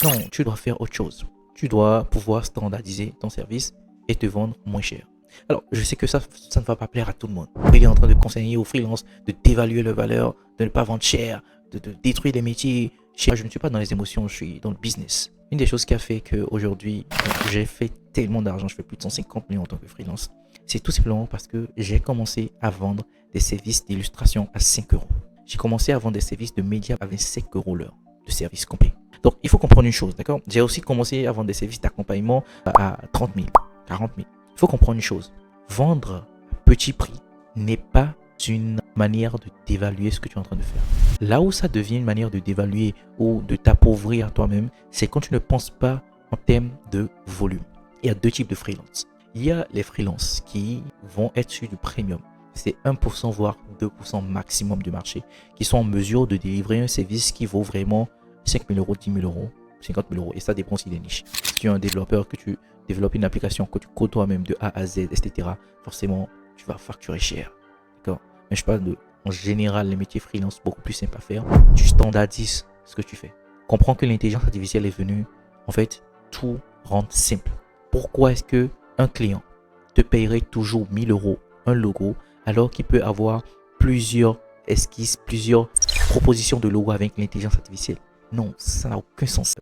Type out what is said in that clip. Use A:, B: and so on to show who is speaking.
A: Non, tu dois faire autre chose. Tu dois pouvoir standardiser ton service et te vendre moins cher. Alors, je sais que ça ne va pas plaire à tout le monde. Il est en train de conseiller aux freelances de dévaluer leur valeur, de ne pas vendre cher, de détruire les métiers. Je ne suis pas dans les émotions, je suis dans le business. Une des choses qui a fait qu'aujourd'hui, j'ai fait tellement d'argent, je fais plus de 150 millions en tant que freelance, c'est tout simplement parce que j'ai commencé à vendre des services d'illustration à 5 euros. J'ai commencé à vendre des services de médias à 25 euros l'heure de service complet. Donc, il faut comprendre une chose, d'accord? J'ai aussi commencé à vendre des services d'accompagnement à 30 000, 40 000. Il faut comprendre une chose. Vendre à petit prix n'est pas une manière de dévaluer ce que tu es en train de faire. Là où ça devient une manière de dévaluer ou de t'appauvrir à toi-même, c'est quand tu ne penses pas en termes de volume. Il y a deux types de freelance. Il y a les freelances qui vont être sur du premium. C'est 1% voire 2% maximum du marché qui sont en mesure de délivrer un service qui vaut vraiment 5 000 euros, 10 000 euros, 50 000 euros. Et ça dépend aussi des niches. Si tu es un développeur, que tu développes une application que tu codes toi-même de A à Z, etc., forcément, tu vas facturer cher. D'accord? Mais je parle de, en général, les métiers freelance beaucoup plus simples à faire. Tu standardises ce que tu fais. Comprends que l'intelligence artificielle est venue, en fait, tout rendre simple. Pourquoi est-ce que un client te payerait toujours 1 000 euros un logo alors qu'il peut avoir plusieurs esquisses, plusieurs propositions de logo avec l'intelligence artificielle? Non, ça n'a aucun sens.